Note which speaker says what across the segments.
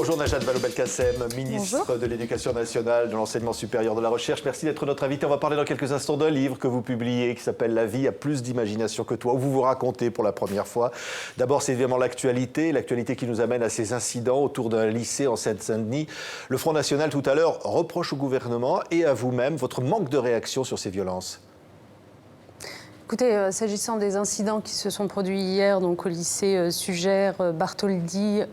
Speaker 1: Bonjour Najat Vallaud-Belkacem, ministre
Speaker 2: Bonjour.
Speaker 1: de l'Éducation nationale, de l'Enseignement supérieur, de la Recherche. Merci d'être notre invité. On va parler dans quelques instants d'un livre que vous publiez qui s'appelle « La vie a plus d'imagination que toi », où vous vous racontez pour la première fois. D'abord, c'est évidemment l'actualité qui nous amène à ces incidents autour d'un lycée en Seine-Saint-Denis. Le Front National, tout à l'heure, reproche au gouvernement et à vous-même votre manque de réaction sur ces violences.
Speaker 2: Écoutez, s'agissant des incidents qui se sont produits hier donc au lycée Sugère, Bartholdi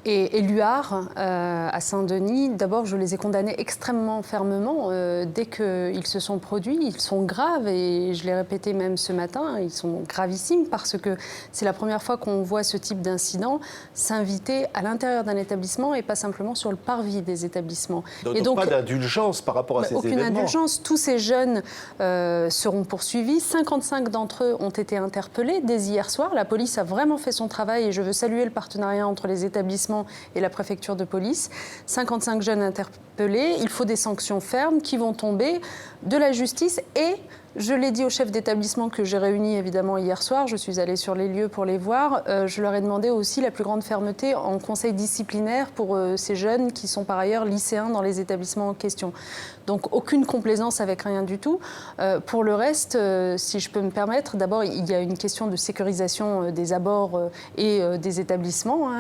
Speaker 2: et Luard à Saint-Denis, d'abord je les ai condamnés extrêmement fermement dès qu'ils se sont produits. Ils sont graves et je l'ai répété même ce matin, ils sont gravissimes parce que c'est la première fois qu'on voit ce type d'incident s'inviter à l'intérieur d'un établissement et pas simplement sur le parvis des établissements.
Speaker 1: Donc pas d'indulgence par rapport à ces événements.
Speaker 2: Aucune indulgence. Tous ces jeunes seront poursuivis. 55 d'entre eux ont été interpellés dès hier soir. La police a vraiment fait son travail et je veux saluer le partenariat entre les établissements et la préfecture de police. 55 jeunes interpellés. Il faut des sanctions fermes qui vont tomber de la justice et je l'ai dit aux chefs d'établissement que j'ai réunis évidemment hier soir, je suis allée sur les lieux pour les voir, je leur ai demandé aussi la plus grande fermeté en conseil disciplinaire pour ces jeunes qui sont par ailleurs lycéens dans les établissements en question. Donc aucune complaisance avec rien du tout. Pour le reste, si je peux me permettre, d'abord il y a une question de sécurisation des abords et des établissements,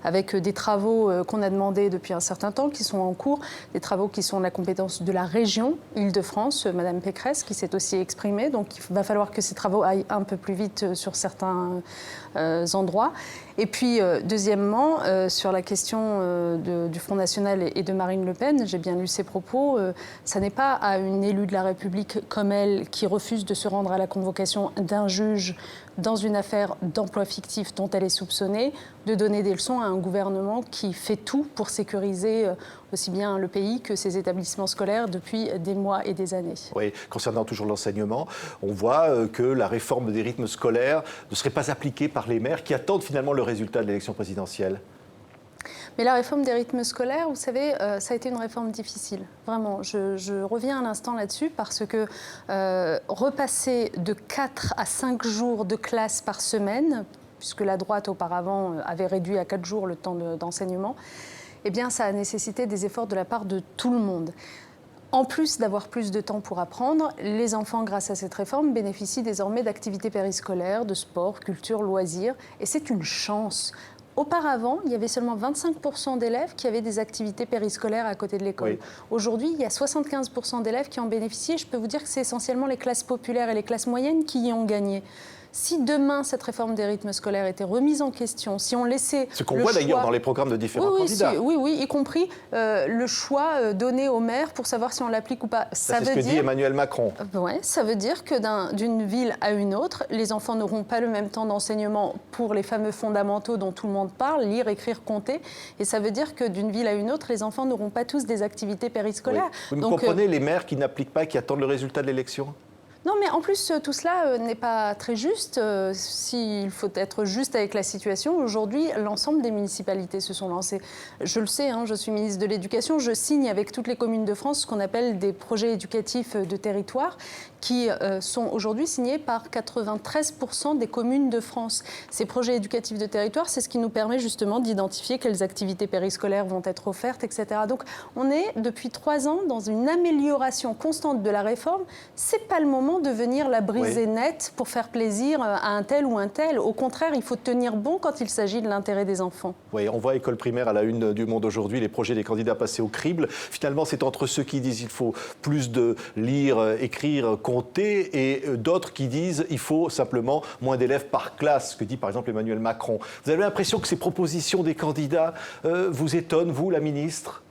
Speaker 2: avec des travaux qu'on a demandés depuis un certain temps, qui sont en cours, des travaux qui sont de la compétence de la région Île-de-France, Madame Pécresse, qui s'est aussi exprimée. Donc il va falloir que ces travaux aillent un peu plus vite sur certains endroits. Et puis, deuxièmement, sur la question du Front National et de Marine Le Pen, j'ai bien lu ses propos, ça n'est pas à une élue de la République comme elle qui refuse de se rendre à la convocation d'un juge dans une affaire d'emploi fictif dont elle est soupçonnée, de donner des leçons à un gouvernement qui fait tout pour sécuriser aussi bien le pays que ses établissements scolaires depuis des mois et des années.
Speaker 1: Oui, concernant toujours l'enseignement, on voit que la réforme des rythmes scolaires ne serait pas appliquée par les maires qui attendent finalement le résultat de l'élection présidentielle.
Speaker 2: Mais la réforme des rythmes scolaires, vous savez, ça a été une réforme difficile. Vraiment, je reviens un instant là-dessus parce que repasser de 4 à 5 jours de classe par semaine, puisque la droite auparavant avait réduit à 4 jours le temps d'enseignement, eh bien ça a nécessité des efforts de la part de tout le monde. En plus d'avoir plus de temps pour apprendre, les enfants, grâce à cette réforme, bénéficient désormais d'activités périscolaires, de sport, culture, loisirs, et c'est une chance. Auparavant, il y avait seulement 25% d'élèves qui avaient des activités périscolaires à côté de l'école. Oui. Aujourd'hui, il y a 75% d'élèves qui en bénéficient. Je peux vous dire que c'est essentiellement les classes populaires et les classes moyennes qui y ont gagné. Si demain, cette réforme des rythmes scolaires était remise en question, si on laissait
Speaker 1: ce qu'on voit d'ailleurs dans les programmes de différents candidats.
Speaker 2: Oui, y compris le choix donné aux maires pour savoir si on l'applique ou pas.
Speaker 1: C'est ce que dit Emmanuel Macron.
Speaker 2: Oui, ça veut dire que d'une ville à une autre, les enfants n'auront pas le même temps d'enseignement pour les fameux fondamentaux dont tout le monde parle, lire, écrire, compter. Et ça veut dire que d'une ville à une autre, les enfants n'auront pas tous des activités périscolaires.
Speaker 1: Oui. Vous comprenez les maires qui n'appliquent pas, qui attendent le résultat de l'élection ?
Speaker 2: Non, mais en plus, tout cela n'est pas très juste. S'il faut être juste avec la situation, aujourd'hui, l'ensemble des municipalités se sont lancées. Je le sais, je suis ministre de l'Éducation, je signe avec toutes les communes de France ce qu'on appelle des projets éducatifs de territoire qui sont aujourd'hui signés par 93% des communes de France. Ces projets éducatifs de territoire, c'est ce qui nous permet justement d'identifier quelles activités périscolaires vont être offertes, etc. Donc, on est depuis 3 ans dans une amélioration constante de la réforme. C'est pas le moment de venir la briser nette pour faire plaisir à un tel ou un tel. Au contraire, il faut tenir bon quand il s'agit de l'intérêt des enfants.
Speaker 1: Oui, on voit école primaire à la une du Monde aujourd'hui, les projets des candidats passés au crible. Finalement, c'est entre ceux qui disent qu'il faut plus de lire, écrire, compter et d'autres qui disent qu'il faut simplement moins d'élèves par classe, ce que dit par exemple Emmanuel Macron. Vous avez l'impression que ces propositions des candidats vous étonnent, vous, la ministre ?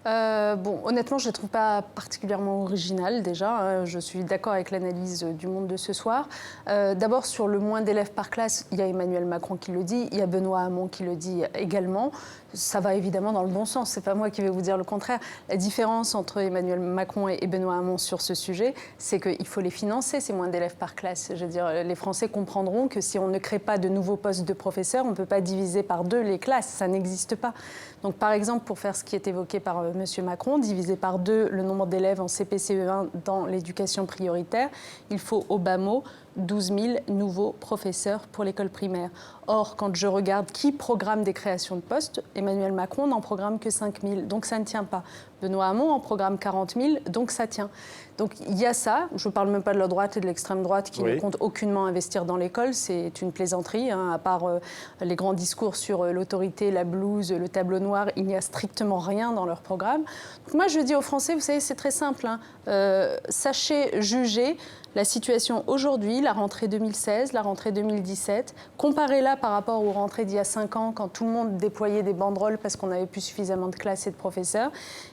Speaker 2: Honnêtement, je ne les trouve pas particulièrement originales déjà. Je suis d'accord avec l'analyse du Monde de ce soir. D'abord, sur le moins d'élèves par classe, il y a Emmanuel Macron qui le dit, il y a Benoît Hamon qui le dit également. Ça va évidemment dans le bon sens, c'est pas moi qui vais vous dire le contraire. La différence entre Emmanuel Macron et Benoît Hamon sur ce sujet, c'est qu'il faut les financer, ces moins d'élèves par classe. Je veux dire, les Français comprendront que si on ne crée pas de nouveaux postes de professeurs, on ne peut pas diviser par 2 les classes, ça n'existe pas. Donc par exemple, pour faire ce qui est évoqué par M. Macron, diviser par 2 le nombre d'élèves en CP-CE1 dans l'éducation prioritaire, il faut au bas mot 12 000 nouveaux professeurs pour l'école primaire. Or, quand je regarde qui programme des créations de postes, Emmanuel Macron n'en programme que 5 000, donc ça ne tient pas. Benoît Hamon en programme 40 000, donc ça tient. Donc il y a ça, je ne parle même pas de la droite et de l'extrême droite qui ne comptent aucunement investir dans l'école, c'est une plaisanterie, à part les grands discours sur l'autorité, la blouse, le tableau noir, il n'y a strictement rien dans leur programme. Donc moi je dis aux Français, vous savez, c'est très simple, sachez juger la situation aujourd'hui, la rentrée 2016, la rentrée 2017, comparez-la par rapport aux rentrées d'il y a 5 ans, quand tout le monde déployait des banderoles parce qu'on n'avait plus suffisamment de classes et de professeurs,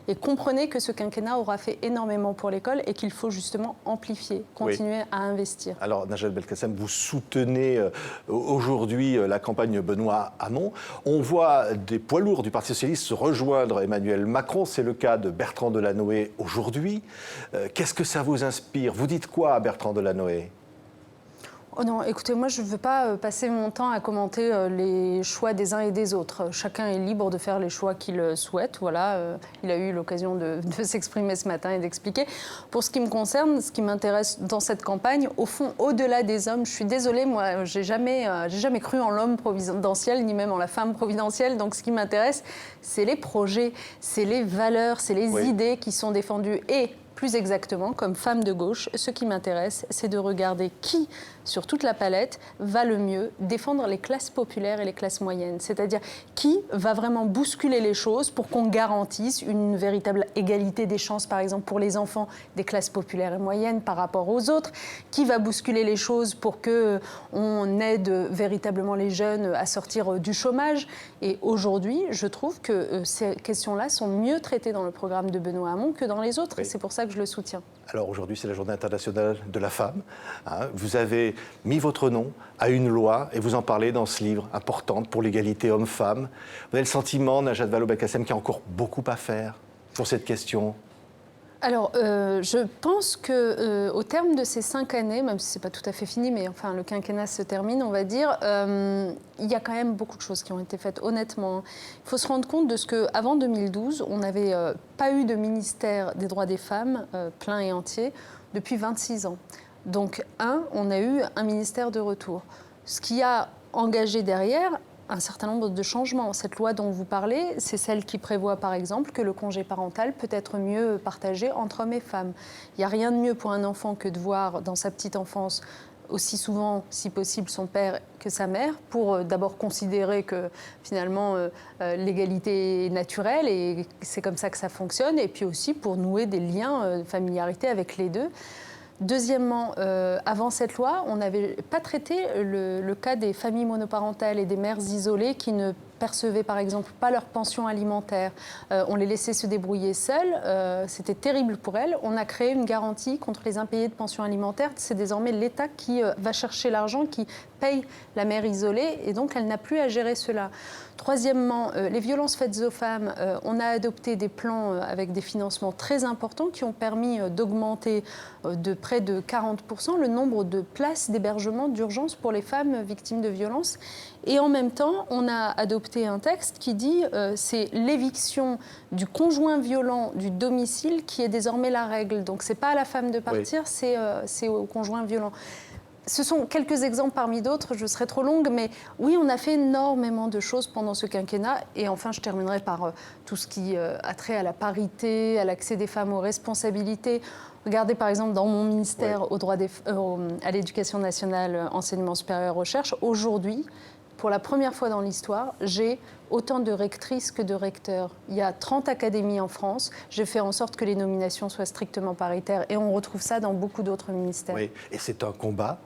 Speaker 2: et comprenez que ce quinquennat aura fait énormément pour l'école et qu'il faut justement amplifier, continuer à investir.
Speaker 1: Alors, Najat Belkacem, vous soutenez aujourd'hui la campagne Benoît Hamon. On voit des poids lourds du Parti socialiste se rejoindre Emmanuel Macron. C'est le cas de Bertrand Delanoë aujourd'hui. Qu'est-ce que ça vous inspire? Vous dites quoi à Bertrand Delanoë?
Speaker 2: Oh non, écoutez, moi je ne veux pas passer mon temps à commenter les choix des uns et des autres. Chacun est libre de faire les choix qu'il souhaite. Voilà, il a eu l'occasion de s'exprimer ce matin et d'expliquer. Pour ce qui me concerne, ce qui m'intéresse dans cette campagne, au fond, au-delà des hommes, je suis désolée, moi, j'ai jamais cru en l'homme providentiel, ni même en la femme providentielle. Donc ce qui m'intéresse, c'est les projets, c'est les valeurs, c'est les idées qui sont défendues. Et plus exactement, comme femme de gauche, ce qui m'intéresse, c'est de regarder qui, sur toute la palette, va le mieux défendre les classes populaires et les classes moyennes. C'est-à-dire qui va vraiment bousculer les choses pour qu'on garantisse une véritable égalité des chances, par exemple, pour les enfants des classes populaires et moyennes par rapport aux autres. Qui va bousculer les choses pour qu'on aide véritablement les jeunes à sortir du chômage. Et aujourd'hui, je trouve que ces questions-là sont mieux traitées dans le programme de Benoît Hamon que dans les autres. Et c'est pour ça que je le soutiens.
Speaker 1: Alors aujourd'hui, c'est la journée internationale de la femme. Vous avez mis votre nom à une loi et vous en parlez dans ce livre importante pour l'égalité homme-femme. Vous avez le sentiment, Najat Vallaud-Belkacem, qu'il y a encore beaucoup à faire sur cette question?
Speaker 2: Alors, je pense qu'au terme de ces 5 années, même si ce n'est pas tout à fait fini, mais enfin le quinquennat se termine, on va dire, il y a quand même beaucoup de choses qui ont été faites, honnêtement. Il faut se rendre compte de ce qu'avant 2012, on n'avait pas eu de ministère des droits des femmes plein et entier depuis 26 ans. Donc, on a eu un ministère de retour. Ce qui a engagé derrière un certain nombre de changements. Cette loi dont vous parlez, c'est celle qui prévoit par exemple que le congé parental peut être mieux partagé entre hommes et femmes. Il n'y a rien de mieux pour un enfant que de voir dans sa petite enfance aussi souvent, si possible, son père que sa mère, pour d'abord considérer que finalement l'égalité est naturelle et c'est comme ça que ça fonctionne, et puis aussi pour nouer des liens de familiarité avec les deux. Deuxièmement, avant cette loi, on n'avait pas traité le cas des familles monoparentales et des mères isolées qui ne percevaient par exemple pas leur pension alimentaire. On les laissait se débrouiller seules, c'était terrible pour elles. On a créé une garantie contre les impayés de pension alimentaire. C'est désormais l'État qui va chercher l'argent, qui paye la mère isolée, et donc elle n'a plus à gérer cela. Troisièmement, les violences faites aux femmes, on a adopté des plans avec des financements très importants qui ont permis d'augmenter de près de 40% le nombre de places d'hébergement d'urgence pour les femmes victimes de violences. Et en même temps, on a adopté un texte qui dit c'est l'éviction du conjoint violent du domicile qui est désormais la règle. Donc ce n'est pas à la femme de partir, c'est au conjoint violent. Ce sont quelques exemples parmi d'autres, je serai trop longue, mais oui, on a fait énormément de choses pendant ce quinquennat. Et enfin, je terminerai par tout ce qui a trait à la parité, à l'accès des femmes aux responsabilités. Regardez par exemple dans mon ministère à l'éducation nationale, enseignement supérieur, recherche, aujourd'hui, pour la première fois dans l'histoire, j'ai autant de rectrices que de recteurs. Il y a 30 académies en France. J'ai fait en sorte que les nominations soient strictement paritaires. Et on retrouve ça dans beaucoup d'autres ministères.
Speaker 1: Oui, et c'est un combat.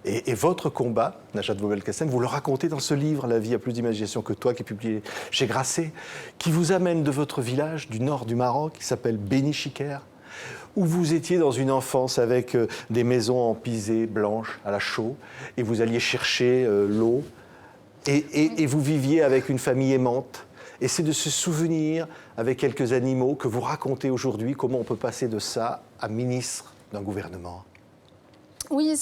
Speaker 1: Et votre combat, Najat Vallaud-Belkacem, vous le racontez dans ce livre, La vie a plus d'imagination que toi, qui est publié chez Grasset, qui vous amène de votre village du nord du Maroc, qui s'appelle Beni Chiker, où vous étiez dans une enfance avec des maisons en pisé blanche à la chaux, et vous alliez chercher l'eau, et vous viviez avec une famille aimante. Et c'est de ce souvenir, avec quelques animaux, que vous racontez aujourd'hui comment on peut passer de ça à ministre d'un gouvernement.
Speaker 2: Oui,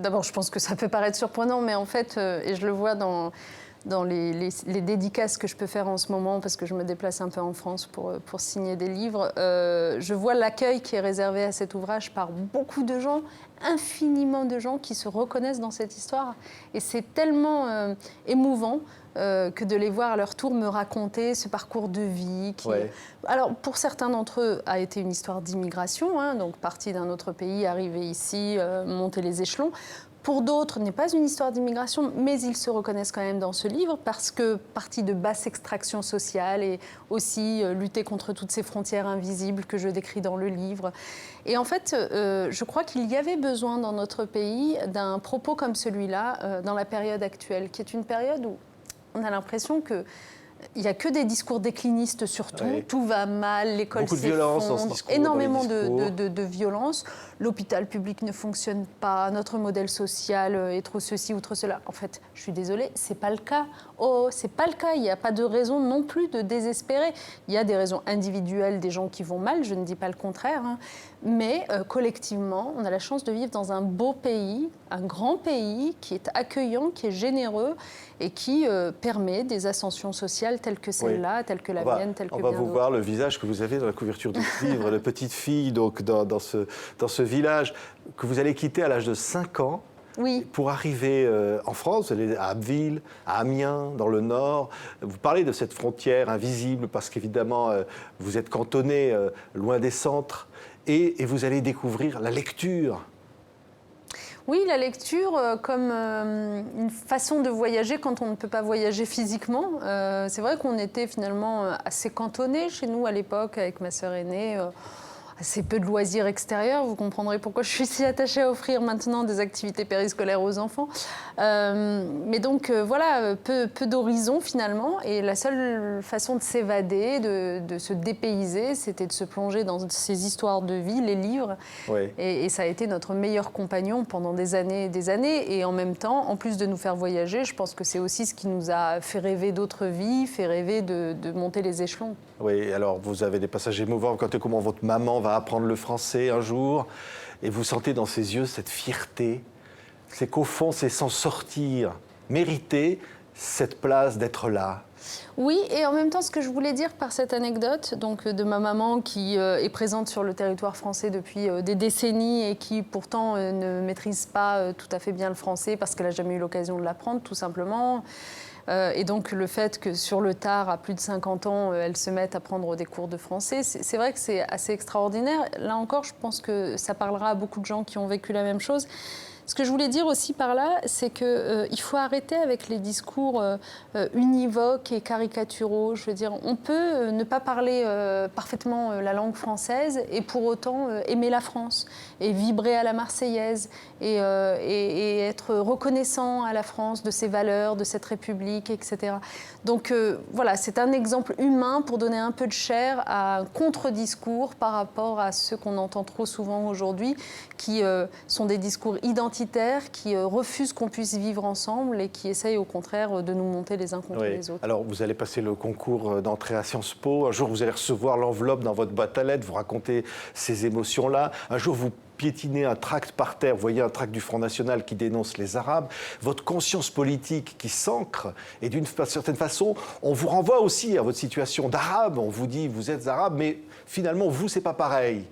Speaker 2: d'abord, je pense que ça peut paraître surprenant, mais en fait, et je le vois dans les dédicaces que je peux faire en ce moment, parce que je me déplace un peu en France pour signer des livres, je vois l'accueil qui est réservé à cet ouvrage par beaucoup de gens infiniment de gens qui se reconnaissent dans cette histoire. Et c'est tellement émouvant que de les voir à leur tour me raconter ce parcours de vie qui, alors pour certains d'entre eux, a été une histoire d'immigration, hein, donc parti d'un autre pays, arrivé ici, monter les échelons. Pour d'autres, n'est pas une histoire d'immigration, mais ils se reconnaissent quand même dans ce livre parce que partie de basse extraction sociale et aussi lutter contre toutes ces frontières invisibles que je décris dans le livre. Et en fait, je crois qu'il y avait besoin dans notre pays d'un propos comme celui-là dans la période actuelle, qui est une période où on a l'impression que il n'y a que des discours déclinistes sur tout. Tout va mal, l'école s'effondre, énormément de violence. L'hôpital public ne fonctionne pas, notre modèle social est trop ceci ou trop cela. En fait, je suis désolée, ce n'est pas le cas. Oh, ce n'est pas le cas, il n'y a pas de raison non plus de désespérer. Il y a des raisons individuelles des gens qui vont mal, je ne dis pas le contraire. Hein. Mais collectivement, on a la chance de vivre dans un beau pays, un grand pays qui est accueillant, qui est généreux et qui permet des ascensions sociales telles que celle-là, telles que la mienne, telles que bien d'autres.
Speaker 1: On va vous voir le visage que vous avez dans la couverture du livre, la petite fille donc, dans ce village que vous allez quitter à l'âge de 5 ans.
Speaker 2: Oui.
Speaker 1: Pour arriver en France, vous allez à Abbeville, à Amiens, dans le Nord. Vous parlez de cette frontière invisible parce qu'évidemment, vous êtes cantonné loin des centres et vous allez découvrir la lecture.
Speaker 2: Oui, la lecture comme une façon de voyager quand on ne peut pas voyager physiquement. C'est vrai qu'on était finalement assez cantonnés chez nous à l'époque avec ma sœur aînée. Assez peu de loisirs extérieurs, vous comprendrez pourquoi je suis si attachée à offrir maintenant des activités périscolaires aux enfants. Mais donc voilà, peu d'horizons finalement, et la seule façon de s'évader, de se dépayser, c'était de se plonger dans ces histoires de vie, les livres. Oui. Et ça a été notre meilleur compagnon pendant des années et des années, et en même temps, en plus de nous faire voyager, je pense que c'est aussi ce qui nous a fait rêver d'autres vies, fait rêver de monter les échelons. Oui, alors vous avez des passages émouvants, quand comment votre maman va apprendre le français un jour, et vous sentez dans ses yeux cette fierté, c'est qu'au fond, c'est s'en sortir, mériter cette place d'être là. Oui, et en même temps, ce que je voulais dire par cette anecdote, donc de ma maman qui est présente sur le territoire français depuis des décennies et qui pourtant ne maîtrise pas tout à fait bien le français parce qu'elle n'a jamais eu l'occasion de l'apprendre, tout simplement. Et donc le fait que sur le tard, à plus de 50 ans, elle se mette à prendre des cours de français, c'est vrai que c'est assez extraordinaire. Là encore, je pense que ça parlera à beaucoup de gens qui ont vécu la même chose. Ce que je voulais dire aussi par là, c'est qu'il faut arrêter avec les discours univoques et caricaturaux. Je veux dire, on peut ne pas parler parfaitement la langue française et pour autant aimer la France et vibrer à la Marseillaise et être reconnaissant à la France de ses valeurs, de cette République, etc. Donc voilà, c'est un exemple humain pour donner un peu de chair à un contre-discours par rapport à ceux qu'on entend trop souvent aujourd'hui, qui sont des discours identitaires, qui refusent qu'on puisse vivre ensemble et qui essayent au contraire de nous monter les uns contre les autres.
Speaker 1: Alors vous allez passer le concours d'entrée à Sciences Po, un jour vous allez recevoir l'enveloppe dans votre boîte à lettres, vous racontez ces émotions-là, un jour vous piétinez un tract par terre, vous voyez un tract du Front National qui dénonce les Arabes, votre conscience politique qui s'ancre, et d'une certaine façon, on vous renvoie aussi à votre situation d'arabe, on vous dit vous êtes arabe, mais finalement vous c'est pas pareil.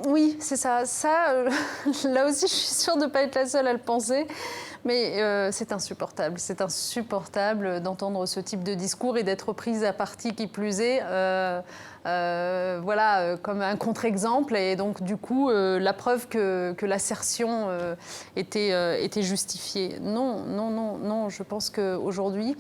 Speaker 2: Oui, c'est ça. Là aussi, je suis sûre de ne pas être la seule à le penser. Mais c'est insupportable. C'est insupportable d'entendre ce type de discours et d'être prise à partie qui plus est, voilà, comme un contre-exemple. Et donc, du coup, la preuve que l'assertion était justifiée. Non, non, non, non. Je pense qu'aujourd'hui...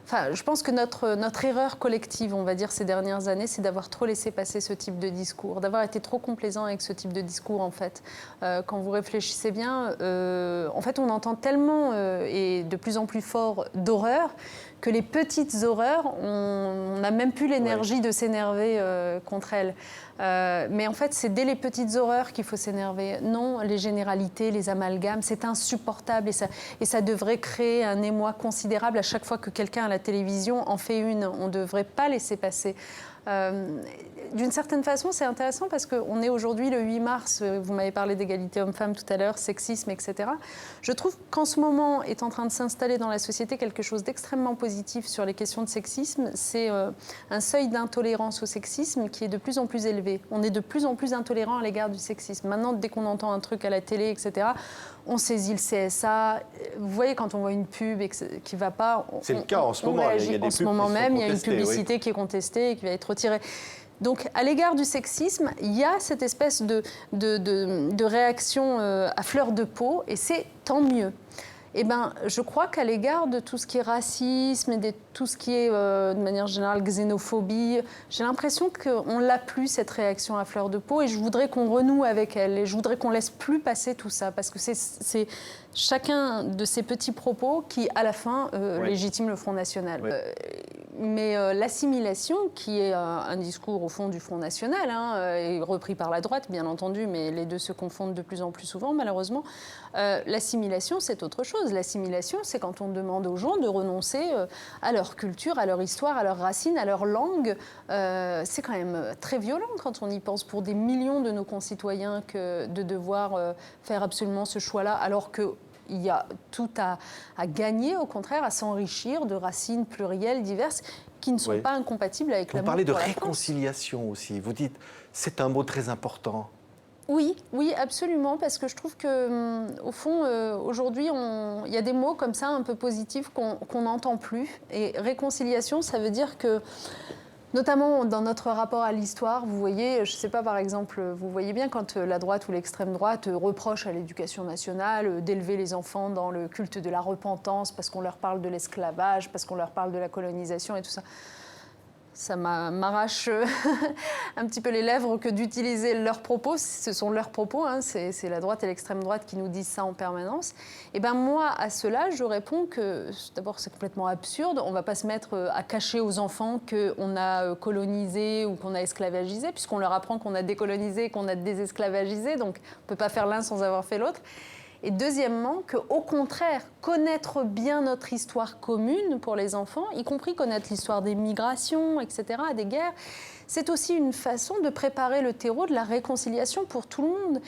Speaker 2: Enfin, je pense que notre erreur collective, on va dire, ces dernières années, c'est d'avoir trop laissé passer ce type de discours, d'avoir été trop complaisant avec ce type de discours, en fait. Quand vous réfléchissez bien, en fait, on entend tellement et de plus en plus fort d'horreur que les petites horreurs, on n'a même plus l'énergie de s'énerver contre elles. Mais en fait, c'est dès les petites horreurs qu'il faut s'énerver. Non, les généralités, les amalgames, c'est insupportable et ça devrait créer un émoi considérable à chaque fois que quelqu'un à la télévision en fait une. On ne devrait pas laisser passer D'une certaine façon, c'est intéressant parce qu'on est aujourd'hui le 8 mars, vous m'avez parlé d'égalité homme-femme tout à l'heure, sexisme, etc. Je trouve qu'en ce moment est en train de s'installer dans la société quelque chose d'extrêmement positif sur les questions de sexisme. C'est un seuil d'intolérance au sexisme qui est de plus en plus élevé. On est de plus en plus intolérant à l'égard du sexisme. Maintenant, dès qu'on entend un truc à la télé, etc., on saisit le CSA. Vous voyez, quand on voit une pub qui ne va pas...
Speaker 1: C'est le cas en ce moment.
Speaker 2: Réagit.
Speaker 1: Il y a des
Speaker 2: en ce moment même, il y a une publicité
Speaker 1: oui.
Speaker 2: qui est contestée et qui va être retirée. Donc, à l'égard du sexisme, il y a cette espèce de réaction à fleur de peau, et c'est tant mieux. Eh ben, je crois qu'à l'égard de tout ce qui est racisme et de tout ce qui est, de manière générale, xénophobie, j'ai l'impression qu'on l'a plus, cette réaction à fleur de peau, et je voudrais qu'on renoue avec elle, et je voudrais qu'on laisse plus passer tout ça, parce que c'est chacun de ces petits propos qui, à la fin, légitime le Front National.
Speaker 1: Oui.
Speaker 2: Mais l'assimilation, qui est un discours au fond du Front National, est repris par la droite, bien entendu, mais les deux se confondent de plus en plus souvent, malheureusement. L'assimilation, c'est autre chose. L'assimilation, c'est quand on demande aux gens de renoncer à leur culture, à leur histoire, à leurs racines, à leur langue. C'est quand même très violent quand on y pense pour des millions de nos concitoyens que de devoir faire absolument ce choix-là, alors que il y a tout à gagner, au contraire, à s'enrichir de racines plurielles, diverses, qui ne sont pas incompatibles avec l'amour.
Speaker 1: Vous parlez de
Speaker 2: pour la
Speaker 1: réconciliation
Speaker 2: France.
Speaker 1: aussi. Vous dites, c'est un mot très important.
Speaker 2: Oui, oui, absolument, parce que je trouve que, au fond, aujourd'hui, il y a des mots comme ça, un peu positifs, qu'on n'entend plus. Et réconciliation, ça veut dire que, notamment dans notre rapport à l'histoire, vous voyez, je ne sais pas, par exemple, vous voyez bien quand la droite ou l'extrême droite reproche à l'éducation nationale d'élever les enfants dans le culte de la repentance parce qu'on leur parle de l'esclavage, parce qu'on leur parle de la colonisation et tout ça. Ça m'arrache un petit peu les lèvres que d'utiliser leurs propos. Ce sont leurs propos, hein. C'est la droite et l'extrême droite qui nous disent ça en permanence. Et ben moi, à cela, je réponds que d'abord, c'est complètement absurde. On ne va pas se mettre à cacher aux enfants qu'on a colonisé ou qu'on a esclavagisé, puisqu'on leur apprend qu'on a décolonisé et qu'on a désesclavagisé. Donc, on ne peut pas faire l'un sans avoir fait l'autre. Et deuxièmement, qu'au contraire, connaître bien notre histoire commune pour les enfants, y compris connaître l'histoire des migrations, etc., des guerres, c'est aussi une façon de préparer le terreau de la réconciliation pour tout le monde.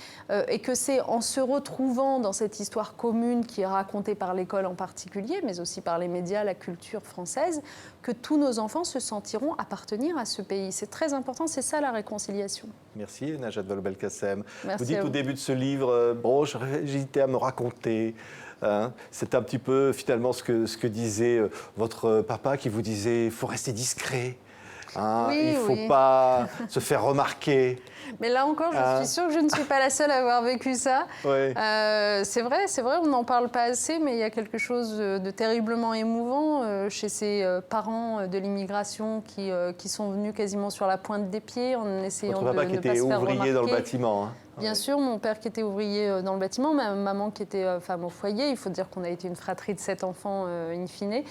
Speaker 2: Et que c'est en se retrouvant dans cette histoire commune qui est racontée par l'école en particulier, mais aussi par les médias, la culture française, que tous nos enfants se sentiront appartenir à ce pays. C'est très important, c'est ça la réconciliation.
Speaker 1: Merci Najat Vallaud-Belkacem.
Speaker 2: Merci.
Speaker 1: Vous dites au début de ce livre, bon, j'hésitais à me raconter. Hein. C'est un petit peu finalement ce que disait votre papa qui vous disait, il faut rester discret. Hein,
Speaker 2: oui,
Speaker 1: il ne faut pas se faire remarquer.
Speaker 2: Mais là encore, je suis sûre que je ne suis pas la seule à avoir vécu ça.
Speaker 1: Oui.
Speaker 2: C'est vrai, on n'en parle pas assez, mais il y a quelque chose de terriblement émouvant chez ces parents de l'immigration qui sont venus quasiment sur la pointe des pieds en essayant de ne pas se faire remarquer.
Speaker 1: Votre papa qui était ouvrier dans le bâtiment. Hein.
Speaker 2: Bien sûr, mon père qui était ouvrier dans le bâtiment, ma maman qui était femme au foyer. Il faut dire qu'on a été une fratrie de 7 enfants in fine.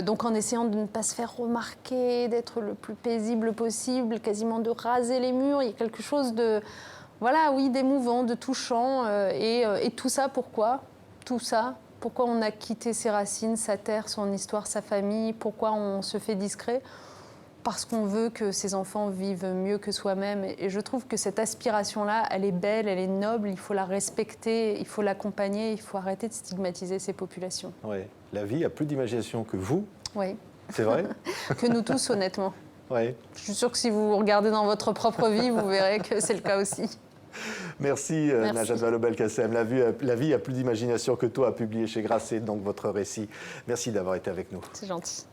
Speaker 2: Donc en essayant de ne pas se faire remarquer, d'être le plus paisible possible, quasiment de raser les murs. Il y a quelque chose de, voilà, oui, d'émouvant, de touchant. Et tout ça, pourquoi ? Tout ça, pourquoi on a quitté ses racines, sa terre, son histoire, sa famille ? Pourquoi on se fait discret ? Parce qu'on veut que ses enfants vivent mieux que soi-même. Et je trouve que cette aspiration-là, elle est belle, elle est noble, il faut la respecter, il faut l'accompagner, il faut arrêter de stigmatiser ces populations.
Speaker 1: Oui, la vie a plus d'imagination que vous.
Speaker 2: Oui.
Speaker 1: C'est vrai ?
Speaker 2: Que nous tous, honnêtement.
Speaker 1: Oui.
Speaker 2: Je suis sûre que si vous regardez dans votre propre vie, vous verrez que c'est le cas aussi.
Speaker 1: Merci, Najat Vallaud-Belkacem. La vie a plus d'imagination que toi, a publié chez Grasset, donc votre récit. Merci d'avoir été avec nous.
Speaker 2: C'est gentil.